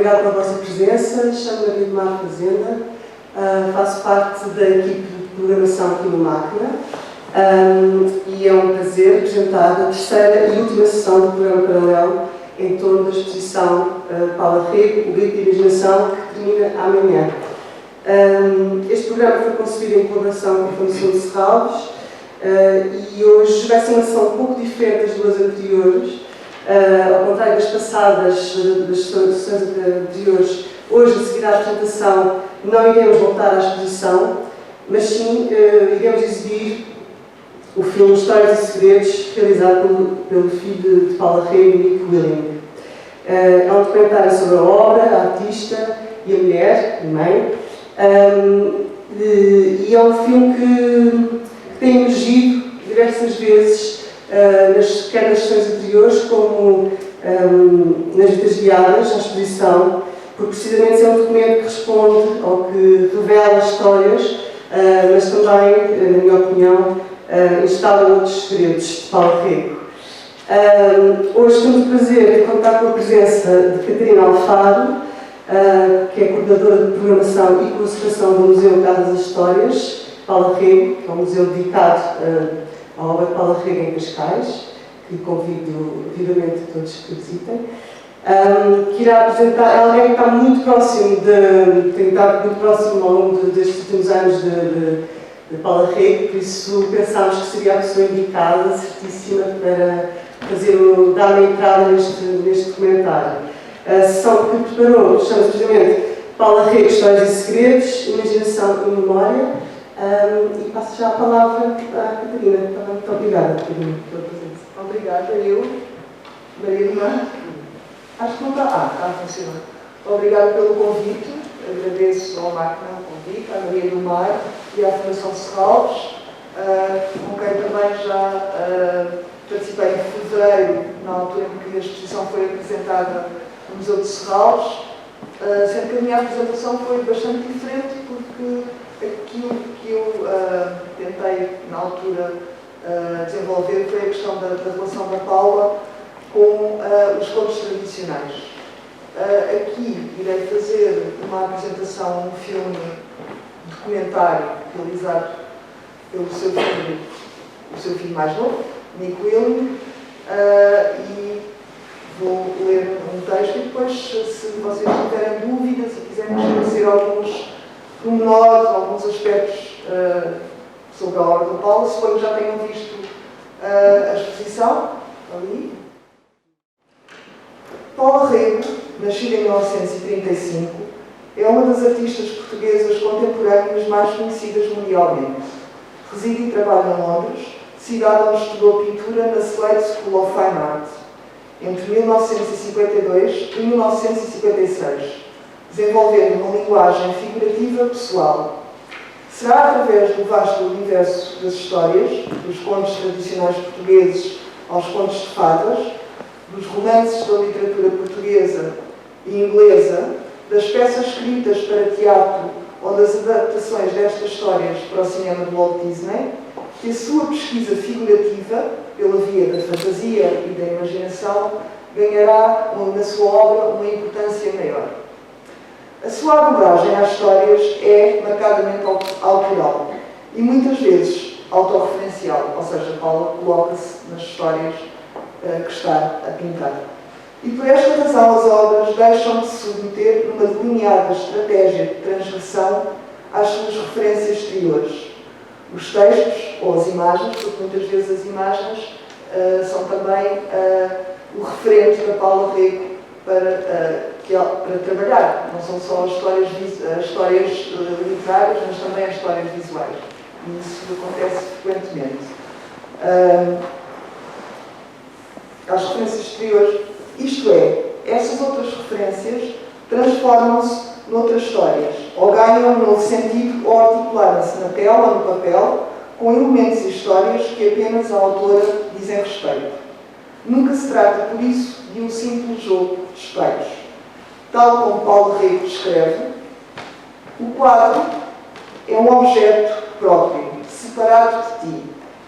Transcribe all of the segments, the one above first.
obrigada pela vossa presença. Chamo-me Maria do Mar Fazenda, faço parte da equipe de programação aqui no Máquina e é um prazer apresentar a terceira e última sessão do programa paralelo em torno da exposição Paula Rego, o Grito de Imaginação, que termina amanhã. Este programa foi concebido em colaboração com a Fundação de Serralves e hoje vai ser uma sessão um pouco diferente das duas anteriores. Ao contrário das passadas, das sessões anteriores, hoje, a seguir à apresentação, não iremos voltar à exposição, mas sim iremos exibir o filme Histórias e Segredos, realizado pelo filho de Paula Rego, Nick Willing. É um documentário sobre a obra, a artista e a mulher, a mãe, e é um filme que tem emergido diversas vezes, quer nas sessões anteriores, como nas visitas guiadas à exposição, porque precisamente é um documento que responde ou que revela histórias, mas também, na minha opinião, instala outros segredos de Paula Rego. Hoje temos o prazer de contar com a presença de Catarina Alfaro, que é coordenadora de programação e conservação do Museu Casa das Histórias, Paula Rego, que é um museu dedicado à obra de Paula Rego em Cascais, que convido vivamente a todos que visitem, que irá apresentar alguém que está muito próximo, tem estado muito próximo ao longo destes últimos anos de Paula Rego, por isso pensámos que seria a pessoa indicada, certíssima, para dar uma entrada neste documentário. A sessão que preparou chama-se precisamente Paula Rego, Histórias e Segredos, Imaginação e Memória, e passo já a palavra à Catarina. Muito obrigada, Catarina, pela presença. Obrigada, eu, Maria do Mar. Acho que não está. Está a funcionar. Obrigada pelo convite. Agradeço ao Máquina o convite, à Maria do Mar e à Fundação Serralves, com quem também já participei em fevereiro, na altura em que a exposição foi apresentada no Museu de Serralves, sendo que a minha apresentação foi bastante diferente, porque aquilo que eu tentei, na altura, desenvolver foi a questão da relação da Paula com os contos tradicionais. Aqui irei fazer uma apresentação, um filme documentário realizado pelo seu filho mais novo, Nick Willing, e vou ler um texto e depois, se vocês tiverem dúvidas e quiserem esclarecer alguns pormenores, alguns aspectos sobre a obra da Paula, suponho que já tenham visto a exposição ali. Paula Rego, nascida em 1935, é uma das artistas portuguesas contemporâneas mais conhecidas mundialmente. Reside e trabalha em Londres, cidade onde estudou pintura na Slade School of Fine Art, entre 1952 e 1956, desenvolvendo uma linguagem figurativa pessoal. Será através do vasto universo das histórias, dos contos tradicionais portugueses aos contos de fadas, dos romances da literatura portuguesa e inglesa, das peças escritas para teatro ou das adaptações destas histórias para o cinema de Walt Disney, que a sua pesquisa figurativa, pela via da fantasia e da imaginação, ganhará na sua obra uma importância maior. A sua abordagem às histórias é marcadamente autoral e muitas vezes autorreferencial, ou seja, Paula coloca-se nas histórias que está a pintar. E por esta razão as obras deixam de se submeter numa delineada estratégia de transgressão às suas referências exteriores. Os textos ou as imagens, porque muitas vezes as imagens são também o referente da Paula Rego para trabalhar. Não são só as histórias literárias, mas também as histórias visuais. E isso acontece frequentemente. As referências exteriores, isto é, essas outras referências transformam-se noutras histórias, ou ganham um novo sentido, ou articulam-se na tela ou no papel, com elementos e histórias que apenas a autora dizem respeito. Nunca se trata, por isso, de um simples jogo de espelhos. Tal como Paula Rego descreve, o quadro é um objeto próprio, separado de ti.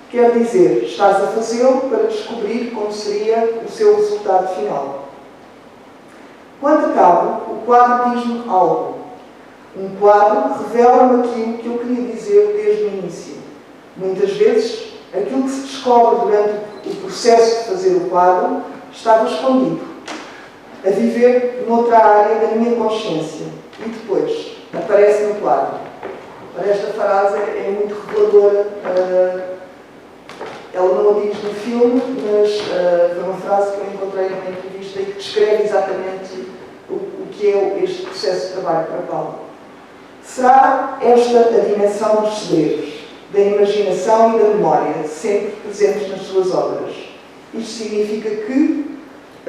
Quer dizer, estás a fazê-lo para descobrir como seria o seu resultado final. Quando acabo, o quadro diz-me algo. Um quadro revela-me aquilo que eu queria dizer desde o início. Muitas vezes, aquilo que se descobre durante o processo de fazer o quadro estava escondido, a viver noutra área da minha consciência, e depois aparece no quadro. Ora, esta frase é muito reveladora. Ela não a diz no filme, mas foi uma frase que eu encontrei numa entrevista e que descreve exatamente o que é este processo de trabalho para Paulo. Será esta a dimensão dos segredos, da imaginação e da memória, sempre presentes nas suas obras? Isto significa que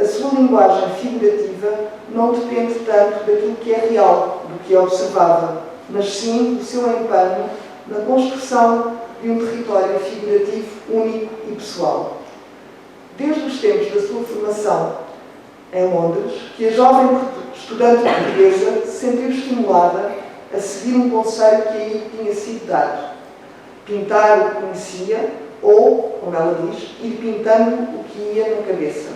a sua linguagem figurativa não depende tanto daquilo que é real, do que é observável, mas sim do seu empenho na construção de um território figurativo único e pessoal. Desde os tempos da sua formação em Londres, que a jovem estudante portuguesa se sentiu estimulada a seguir um conselho que aí tinha sido dado: pintar o que conhecia ou, como ela diz, ir pintando o que ia na cabeça.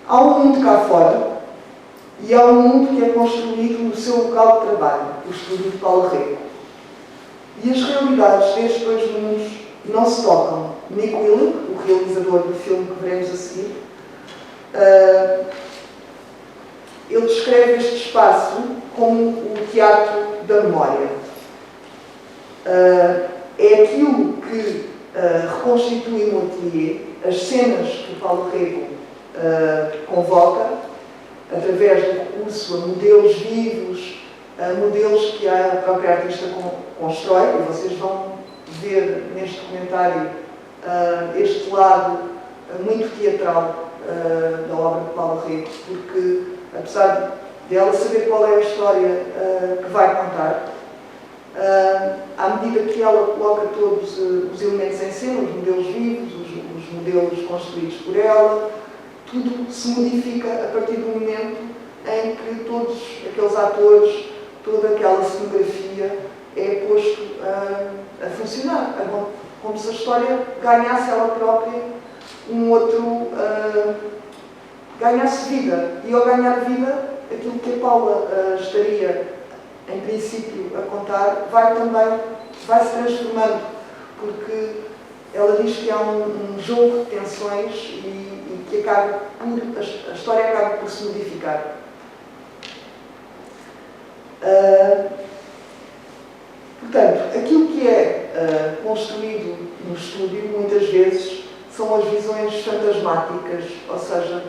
Há um mundo cá fora e há um mundo que é construído no seu local de trabalho, o estúdio de Paulo Rego. E as realidades destes dois mundos não se tocam. Nick Willing, o realizador do filme que veremos a seguir, ele descreve este espaço como o teatro da memória. É aquilo que reconstitui no ateliê as cenas que Paulo Rego convoca, através do recurso a modelos vivos, a modelos que a própria artista constrói, e vocês vão ver neste documentário este lado muito teatral da obra de Paulo Rego, porque, apesar de ela saber qual é a história que vai contar, à medida que ela coloca todos os elementos em cena, os modelos vivos, os modelos construídos por ela, tudo se modifica a partir do momento em que todos aqueles atores, toda aquela cenografia é posto a funcionar, como se a história ganhasse ela própria ganhasse vida. E ao ganhar vida, aquilo que a Paula estaria, em princípio, a contar, vai se transformando, porque ela diz que há um jogo de tensões e que a história acaba por se modificar. Portanto, aquilo que é construído no estúdio, muitas vezes, são as visões fantasmáticas, ou seja,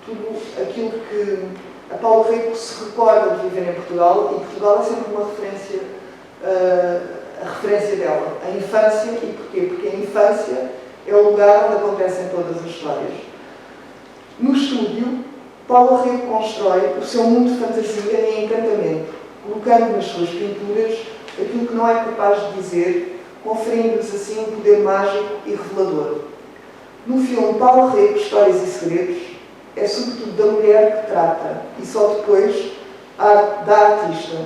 tudo aquilo que a Paulo Rego se recorda de viver em Portugal, e Portugal é sempre uma referência, a referência dela, a infância. E porquê? Porque a infância é o lugar onde acontecem todas as histórias. No estúdio, Paulo Rego constrói o seu mundo de fantasia e encantamento, colocando nas suas pinturas aquilo que não é capaz de dizer, conferindo-lhes assim um poder mágico e revelador. No filme Paulo Rego, Histórias e Segredos, é sobretudo da mulher que trata, e só depois da artista.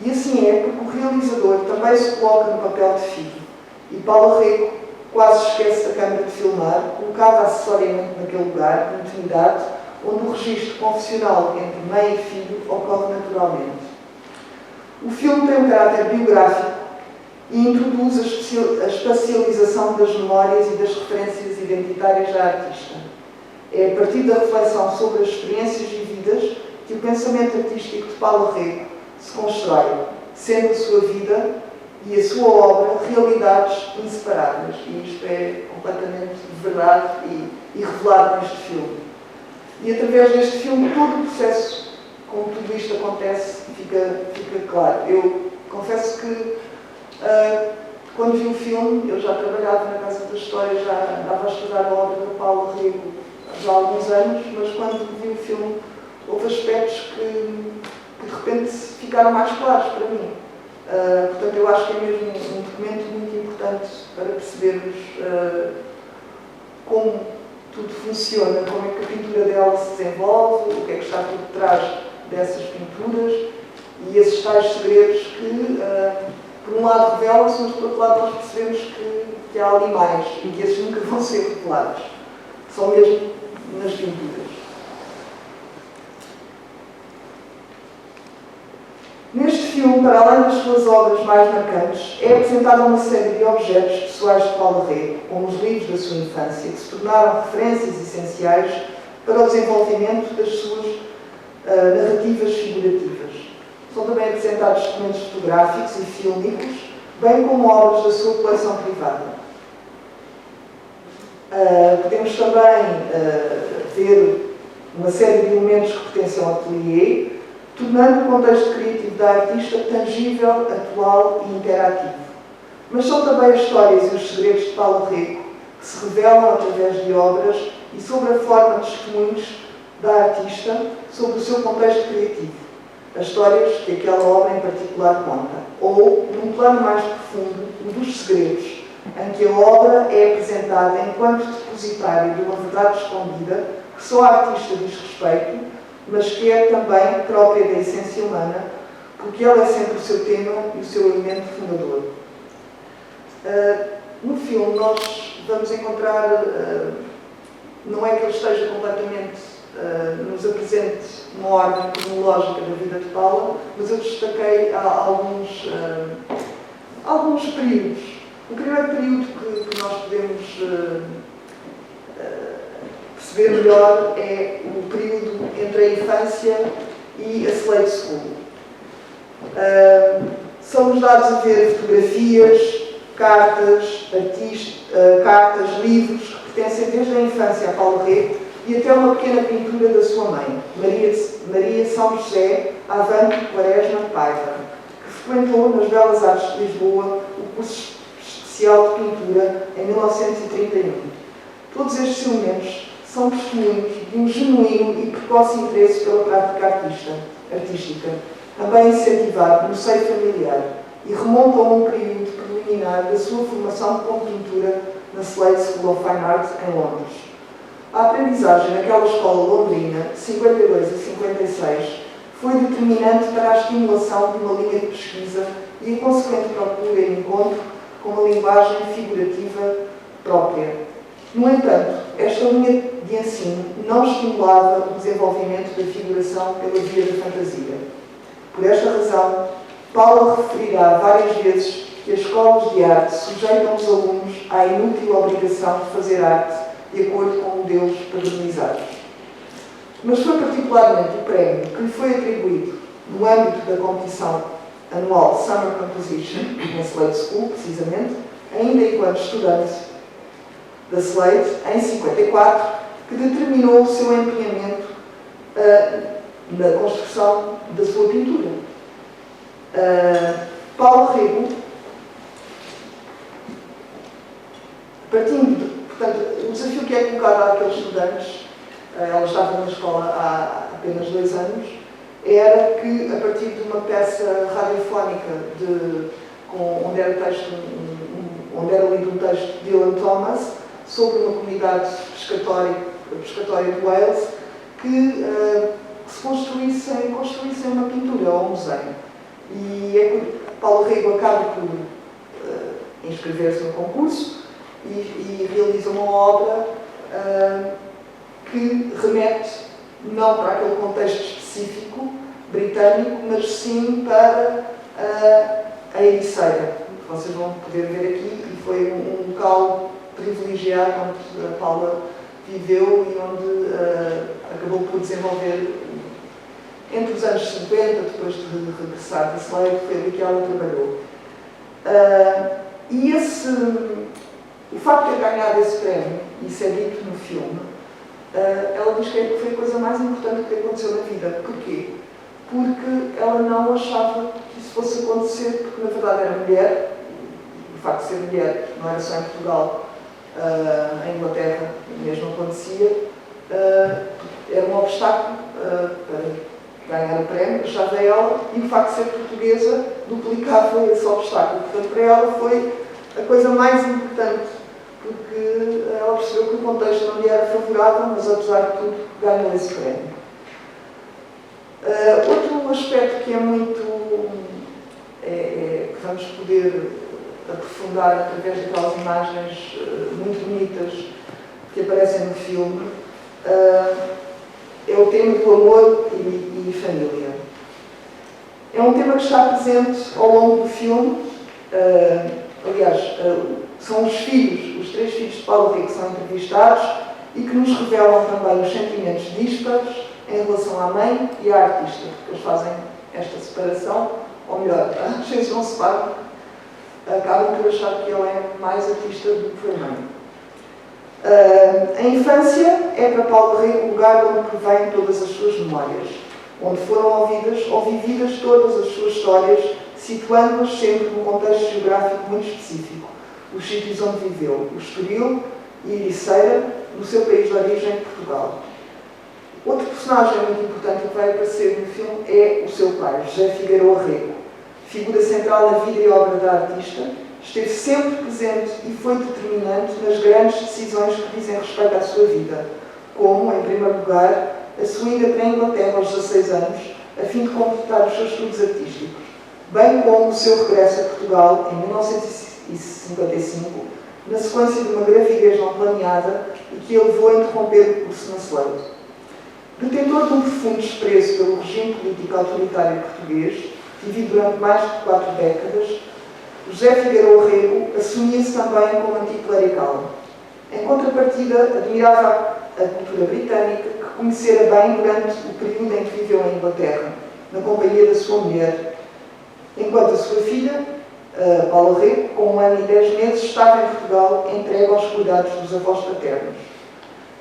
E assim é porque o realizador também se coloca no papel de filho. E Paulo Rego quase esquece da câmara de filmar, colocada acessoriamente naquele lugar de intimidade, onde o registro confessional entre mãe e filho ocorre naturalmente. O filme tem um caráter biográfico e introduz a espacialização das memórias e das referências identitárias da artista. É a partir da reflexão sobre as experiências vividas que o pensamento artístico de Paulo Rego se constrói, sendo a sua vida e a sua obra realidades inseparáveis. E isto é completamente verdade e revelado neste filme. E através deste filme, todo o processo, como tudo isto acontece, fica claro. Eu confesso que quando vi o filme, eu já trabalhava na Casa da História, já andava a estudar a obra do Paulo Rego já há alguns anos, mas quando vi o filme houve aspectos que de repente ficaram mais claros para mim. Portanto, eu acho que é mesmo um documento muito importante para percebermos como tudo funciona, como é que a pintura dela se desenvolve, o que é que está por detrás dessas pinturas e esses tais segredos que, por um lado, revelam-se, mas por outro lado nós percebemos que há ali mais e que esses nunca vão ser revelados. São mesmo nas pinturas. Neste filme, para além das suas obras mais marcantes, é apresentada uma série de objetos pessoais de Paulo Rego, como os livros da sua infância, que se tornaram referências essenciais para o desenvolvimento das suas narrativas figurativas. São também apresentados documentos fotográficos e fílmicos, bem como obras da sua coleção privada. Podemos também ver uma série de elementos que pertencem ao ateliê, tornando o contexto criativo da artista tangível, atual e interativo. Mas são também as histórias e os segredos de Paulo Rego que se revelam através de obras e sobre a forma de testemunhos da artista sobre o seu contexto criativo, as histórias que aquela obra em particular conta, ou, num plano mais profundo, o dos segredos, em que a obra é apresentada enquanto depositário de uma verdade escondida que só a artista diz respeito, mas que é também própria da essência humana, porque ela é sempre o seu tema e o seu elemento fundador. No filme nós vamos encontrar, não é que ele esteja completamente, nos apresente uma ordem cronológica da vida de Paula, mas eu destaquei alguns períodos. O primeiro período que nós podemos perceber melhor é o período entre a infância e a Slade School. São-nos dados a ver fotografias, cartas, livros que pertencem desde a infância a Paulo Rego e até uma pequena pintura da sua mãe, Maria São José Avante Quaresma Paiva, que frequentou nas Belas Artes de Lisboa o curso especial de pintura em 1931. Todos estes elementos são testemunhos de um genuíno e precoce interesse pela prática artística, também incentivado no seio familiar, e remontam a um período preliminar da sua formação como pintura na Slade School of Fine Arts, em Londres. A aprendizagem naquela escola londrina, de 52 a 56, foi determinante para a estimulação de uma linha de pesquisa e a consequente procura e encontro com uma linguagem figurativa própria. No entanto, esta linha de ensino não estimulava o desenvolvimento da figuração pela via da fantasia. Por esta razão, Paula referirá várias vezes que as escolas de arte sujeitam os alunos à inútil obrigação de fazer arte de acordo com modelos padronizados. Mas foi particularmente o prémio que lhe foi atribuído no âmbito da competição anual Summer Composition, na Slade School, precisamente, ainda enquanto estudante da Slade, em 54, que determinou o seu empenhamento na construção da sua pintura. Paulo Rego, portanto, o desafio que é colocado àqueles estudantes, ela estava na escola há apenas 2 anos, era que, a partir de uma peça radiofónica onde era lido um texto de Dylan Thomas sobre uma comunidade pescatória de Wales, que se construíssem uma pintura ou um desenho. E é que Paulo Rego acaba por inscrever-se no concurso e realiza uma obra que remete não para aquele contexto específico britânico, mas sim para a Ericeira, que vocês vão poder ver aqui, e foi um local privilegiado onde a Paula viveu e onde acabou por desenvolver, entre os anos 50, depois de regressar da Slade, foi ali que ela trabalhou. O facto de ter ganhado esse prémio, e isso é dito no filme, ela diz que foi a coisa mais importante que aconteceu na vida. Porquê? Porque ela não achava que isso fosse acontecer, porque na verdade era mulher, e o facto de ser mulher não era só em Portugal, em Inglaterra mesmo acontecia, era um obstáculo para ganhar o prémio, achava ela, e o facto de ser portuguesa duplicava esse obstáculo. Portanto, para ela foi a coisa mais importante, porque ela percebeu que o contexto não lhe era favorável, mas apesar de tudo ganhou esse prémio. Outro aspecto que é muito que vamos poder aprofundar através daquelas imagens muito bonitas que aparecem no filme é o tema do amor e família. É um tema que está presente ao longo do filme. São os três filhos de Paulo Rego que são entrevistados e que nos revelam também os sentimentos dispares em relação à mãe e à artista, porque eles fazem esta separação, ou melhor, às vezes não se separam, acabam por achar que ele é mais artista do que foi mãe. A infância é para Paulo Rego o lugar onde provém todas as suas memórias, onde foram ouvidas ou vividas todas as suas histórias, situando-as sempre num contexto geográfico muito específico, os sítios onde viveu, o Estoril e Ericeira, no seu país de origem, Portugal. Outro personagem muito importante que vai aparecer no filme é o seu pai, José Figueiredo Rego, figura central na vida e obra da artista. Esteve sempre presente e foi determinante nas grandes decisões que dizem respeito à sua vida, como, em primeiro lugar, a sua ida para a Inglaterra aos 16 anos, a fim de completar os seus estudos artísticos, bem como o seu regresso a Portugal em 1955, na sequência de uma gravidez não planeada e que o levou a interromper o curso na Slade. Detentor de um profundo desprezo pelo regime político autoritário português, vivido durante mais de 4 décadas, José Figueiredo Rego assumia-se também como anticlerical. Em contrapartida, admirava a cultura britânica, que conhecera bem durante o período em que viveu em Inglaterra, na companhia da sua mulher, enquanto a sua filha, Paula Rego, com 1 ano e 10 meses, estava em Portugal, entregue aos cuidados dos avós paternos.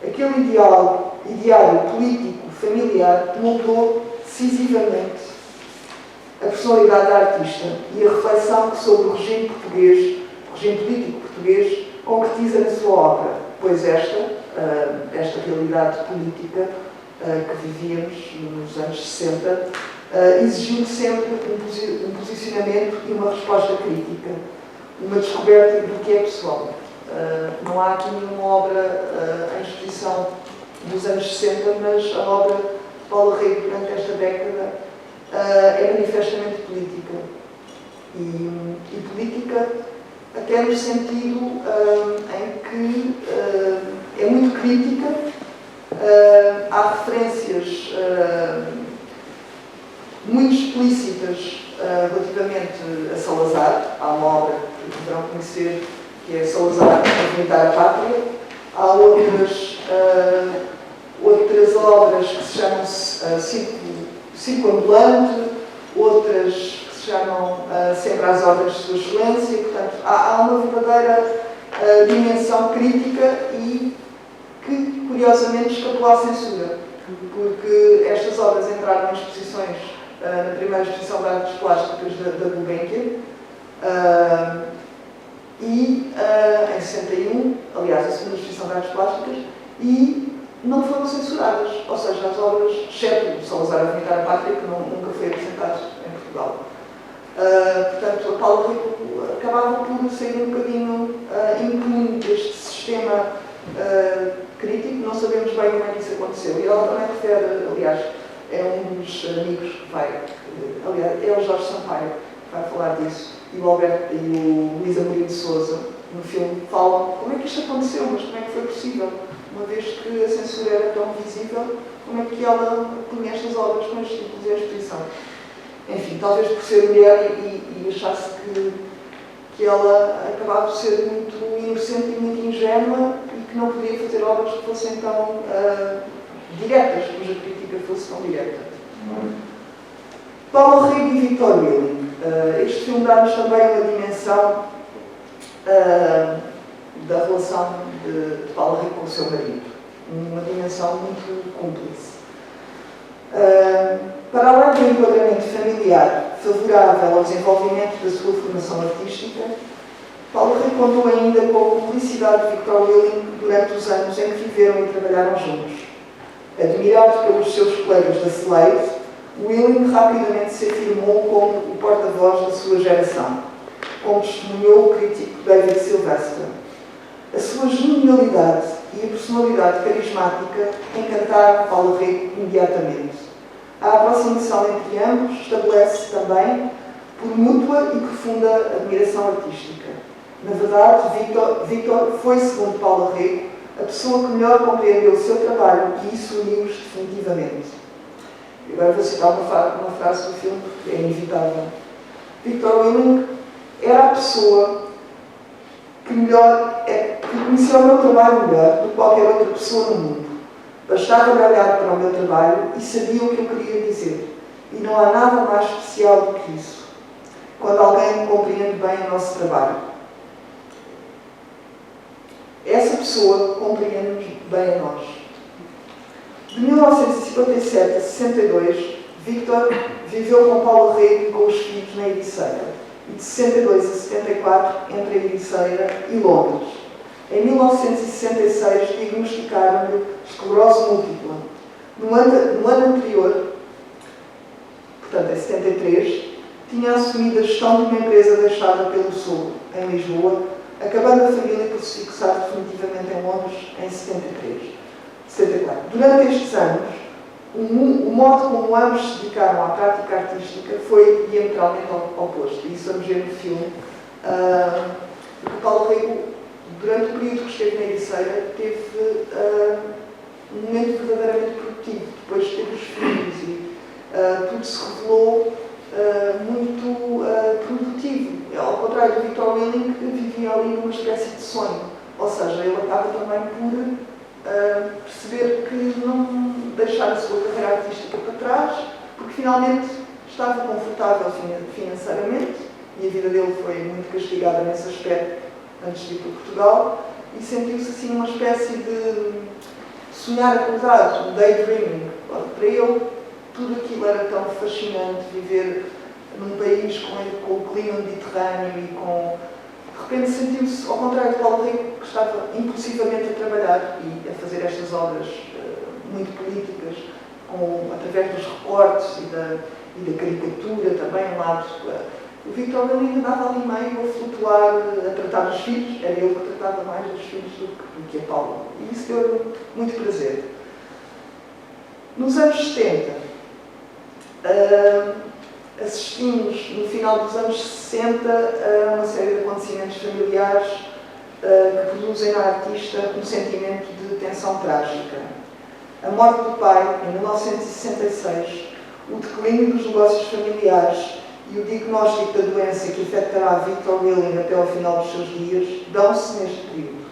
Aquele ideário político, familiar, moldou decisivamente a personalidade da artista e a reflexão que sobre o regime político português, concretiza na sua obra, pois esta realidade política que vivíamos nos anos 60 exigiu sempre um posicionamento e uma resposta crítica, uma descoberta do que é pessoal. Não há aqui nenhuma obra em exposição dos anos 60, mas a obra de Paulo Rego durante esta década é manifestamente política. E política até no sentido em que é muito crítica. Há referências muito explícitas relativamente a Salazar. Há uma obra que deverão conhecer, que é Salazar a Vomitar a Pátria. Há outras obras que se chamam Circo Ambulante, outras que se chamam Sempre às Ordens de Sua Excelência. Portanto, há uma verdadeira dimensão crítica e que, curiosamente, escapou à censura, porque estas obras entraram em exposições, na primeira exposição de artes plásticas da Gulbenkian, e em 61, aliás, a segunda exposição de artes plásticas, e não foram censuradas, ou seja, as obras, exceto o Salazar a Vomitar a Pátria, que nunca foi apresentado em Portugal. Portanto, a Paulo Rego acabava por sair um bocadinho incomum deste sistema crítico. Não sabemos bem como é que isso aconteceu. E ela também refere, aliás, é um dos amigos que vai, aliás, é o Jorge Sampaio que vai falar disso, e o Alberto e o Luís Amorim de Sousa, no filme, falam como é que isto aconteceu, mas como é que foi possível? Uma vez que a censura era tão visível, como é que ela tinha estas obras com estes títulos e a exposição? Enfim, talvez por ser mulher e achasse que ela acabava por ser muito inocente e muito ingênua e que não podia fazer obras que fossem tão diretas, cuja crítica fosse tão direta. Paulo Rego e Victor Willing. Este filme dá-nos também uma dimensão da relação de Paulo Rego com o seu marido. Uma dimensão muito cúmplice. Para além do enquadramento familiar favorável ao desenvolvimento da sua formação artística, Paulo Rego contou ainda com a cumplicidade de Victor Willing durante os anos em que viveram e trabalharam juntos. Admirado pelos seus colegas da Slade, Willing rapidamente se afirmou como o porta-voz da sua geração, como testemunhou o crítico David Sylvester. A sua genialidade e a personalidade carismática encantaram Paulo Rego imediatamente. A aproximação entre ambos estabelece também por mútua e profunda admiração artística. Na verdade, Victor foi, segundo Paulo Rego, a pessoa que melhor compreendeu o seu trabalho e isso uniu-os definitivamente. E agora vou citar uma frase do filme, porque é inevitável. Victor Willing era a pessoa que conhecia o meu trabalho melhor do que qualquer outra pessoa no mundo. Bastava olhar para o meu trabalho e sabia o que eu queria dizer. E não há nada mais especial do que isso. Quando alguém compreende bem o nosso trabalho. Essa pessoa compreende-nos bem a nós. De 1957 a 62, Victor viveu com Paulo Rego e com os filhos na Ericeira. E de 62 a 74, entre a Ericeira e Londres. Em 1966, diagnosticaram-lhe esclerose múltipla. No ano anterior, portanto em 73, tinha assumido a gestão de uma empresa deixada pelo sogro, em Lisboa, acabando a família por se fixar definitivamente em Londres em 74. Durante estes anos, o modo como ambos se dedicaram à prática artística foi diametralmente oposto. Isso vamos ver no filme. O Paulo Rego, durante o período que esteve na Ericeira, teve um momento verdadeiramente produtivo. Depois de ter os filhos e tudo se revelou muito produtivo. Ao contrário do Victor Willing, que vivia ali numa espécie de sonho. Ou seja, ele acaba também por perceber que não deixar a sua carreira artística para trás, porque finalmente estava confortável financeiramente e a vida dele foi muito castigada nesse aspecto antes de ir para Portugal e sentiu-se assim uma espécie de sonhar acordado, um daydreaming. Para ele, tudo aquilo era tão fascinante, viver num país com o clima mediterrâneo e com... De repente sentiu-se, ao contrário de Paulo Rego, que estava impulsivamente a trabalhar e a fazer estas obras muito políticas, através dos recortes e da caricatura também, lado. O Victor Willing andava ali meio a flutuar, a tratar dos filhos, era ele que tratava mais dos filhos do que a Paula. E isso deu muito prazer. Nos anos 70, assistimos, no final dos anos 60, a uma série de acontecimentos familiares que produzem na artista um sentimento de tensão trágica. A morte do pai, em 1966, o declínio dos negócios familiares e o diagnóstico da doença que afetará Victor Willing até ao final dos seus dias dão-se neste período.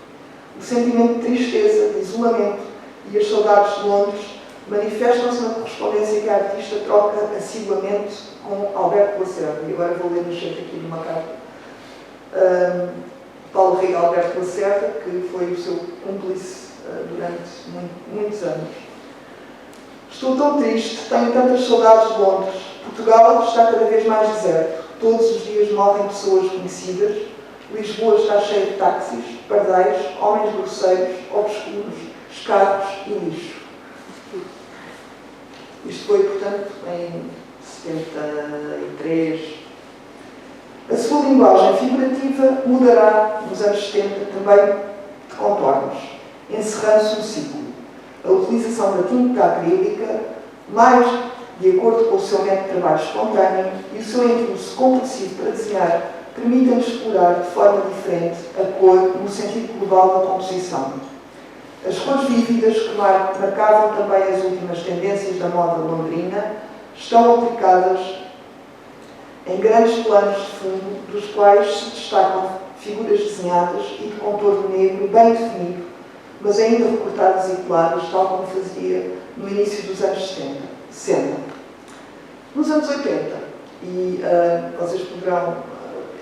O sentimento de tristeza, de isolamento e as saudades de Londres manifestam-se na correspondência que a artista troca assiduamente com Alberto Lacerda. E agora vou ler um certo aqui de uma carta. Paulo Rego Alberto Lacerda, que foi o seu cúmplice durante muitos anos. Estou tão triste, tenho tantas saudades de Londres. Portugal está cada vez mais deserto. Todos os dias morrem pessoas conhecidas. Lisboa está cheia de táxis, pardais, homens grosseiros, obscuros, escarros e lixo. Isto foi, portanto, em 73. A sua linguagem figurativa mudará nos anos 70 também de contornos, encerrando-se um ciclo. A utilização da tinta acrílica, mais de acordo com o seu método de trabalho espontâneo e o seu impulso compulsivo para desenhar, permitem-nos explorar de forma diferente a cor no sentido global da composição. As cores vívidas que marcavam também as últimas tendências da moda londrina estão aplicadas em grandes planos de fundo, dos quais se destacam figuras desenhadas e de contorno negro bem definido, mas ainda recortadas e coladas, tal como fazia no início dos anos 60. Nos anos 80, e vocês poderão,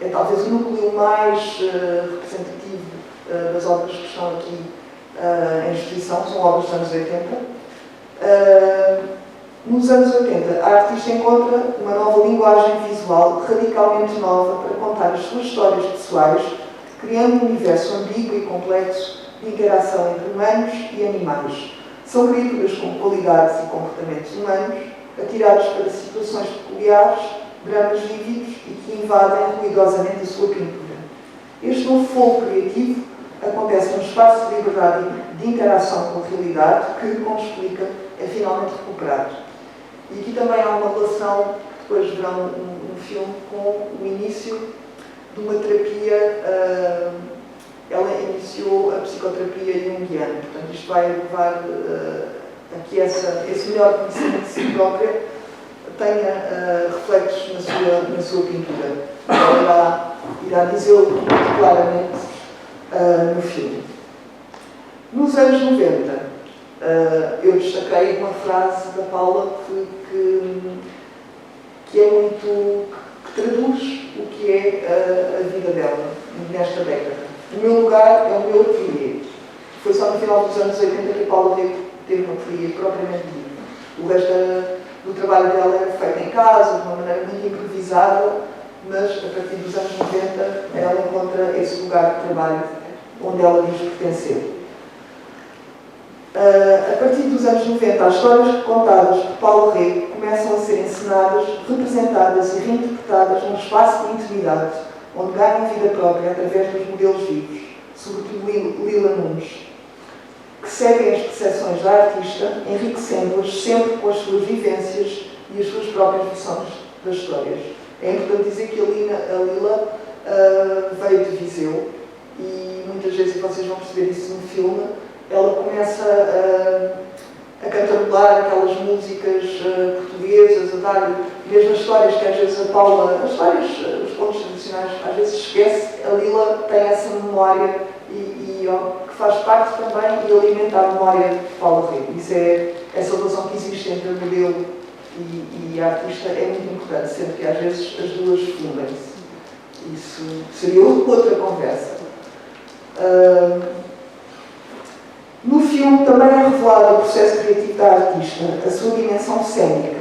é talvez o núcleo mais representativo das obras que estão aqui em exposição, são obras dos anos 80. Nos anos 80, a artista encontra uma nova linguagem visual radicalmente nova para contar as suas histórias pessoais, criando um universo ambíguo e complexo de interação entre humanos e animais. São criaturas com qualidades e comportamentos humanos, atirados para situações peculiares, dramas vívidos e que invadem ruidosamente a sua pintura. Este novo fogo criativo acontece num espaço de liberdade de interação com a realidade que, como explica, é finalmente recuperado. E aqui também há uma relação, que depois verão no filme, com o início de uma terapia. Ela iniciou a psicoterapia junguiana, portanto isto vai levar a que esse melhor conhecimento de si própria tenha reflexos na sua pintura. Ela irá dizê-lo muito claramente no filme. Nos anos 90, eu destaquei uma frase da Paula que é muito, que traduz o que é a vida dela nesta década. O meu lugar é o meu ateliê. Foi só no final dos anos 80 que a Paula teve um ateliê propriamente dito. O resto do trabalho dela era feito em casa, de uma maneira muito improvisada, mas a partir dos anos 90 ela encontra esse lugar de trabalho onde ela diz pertencer. A partir dos anos 90, as histórias contadas por Paulo Rego começam a ser encenadas, representadas e reinterpretadas num espaço de intimidade, onde ganham vida própria através dos modelos vivos, sobretudo Lila Nunes, que seguem as percepções da artista, enriquecendo-as sempre com as suas vivências e as suas próprias versões das histórias. É importante dizer que a Lila veio de Viseu e muitas vezes, e vocês vão perceber isso no filme, ela começa a cantarolar aquelas músicas portuguesas, a dar mesmo as histórias que às vezes a Paula, as histórias, os contos tradicionais, às vezes esquece. A Lila tem essa memória que faz parte também e alimenta a memória de Paula Rego. Isso é essa relação que existe entre o modelo e a artista é muito importante, sendo que às vezes as duas fundem-se. Isso seria outra conversa. No filme também é revelado o processo criativo da artista, a sua dimensão cênica,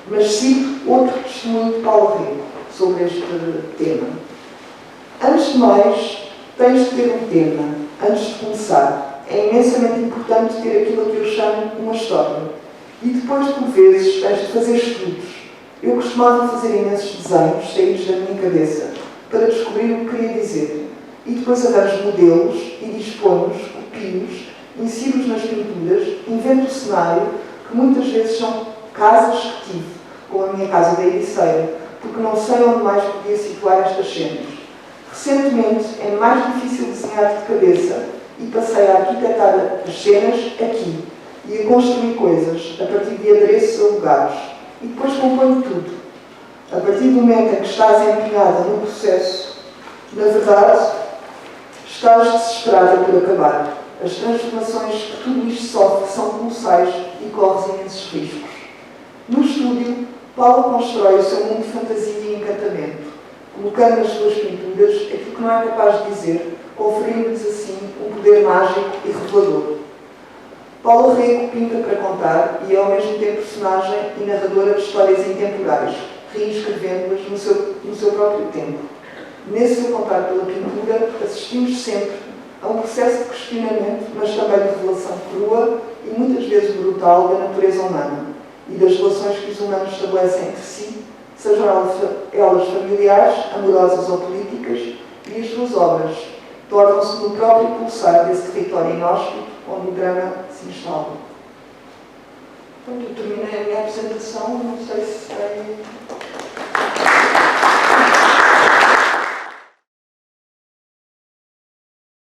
mas cito outro testemunho de Paulo Rego sobre este tema. Antes de mais, tens de ter um tema, antes de começar. É imensamente importante ter aquilo que eu chamo uma história. E depois, por vezes, tens de fazer estudos. Eu costumava fazer imensos desenhos, saídos da minha cabeça, para descobrir o que queria dizer. E depois arranjo modelos e disponho-os, copio-os, insiro-os nas pinturas, invento o cenário, que muitas vezes são casas que tive, como a minha casa da Ericeira, porque não sei onde mais podia situar estas cenas. Recentemente é mais difícil desenhar de cabeça e passei a arquitetar as cenas aqui e a construir coisas a partir de adereços a lugares. E depois componho tudo. A partir do momento em que estás empenhada no processo, na verdade, estás desesperada por acabar. As transformações que tudo isto sofre são colossais e corres imensos riscos. No estúdio, Paula constrói o seu mundo de fantasia e encantamento, colocando nas suas pinturas aquilo que não é capaz de dizer, conferindo-lhes assim um poder mágico e revelador. Paula Rego pinta para contar e é ao mesmo tempo personagem e narradora de histórias intemporais, reescrevendo-as no seu próprio tempo. Nesse seu contato pela pintura, assistimos sempre a um processo de questionamento, mas também de revelação crua e muitas vezes brutal da natureza humana e das relações que os humanos estabelecem entre si, sejam elas familiares, amorosas ou políticas, e as suas obras tornam-se no próprio pulsar desse território inóspito onde o drama se instala. Pronto, eu terminei a minha apresentação, não sei se tem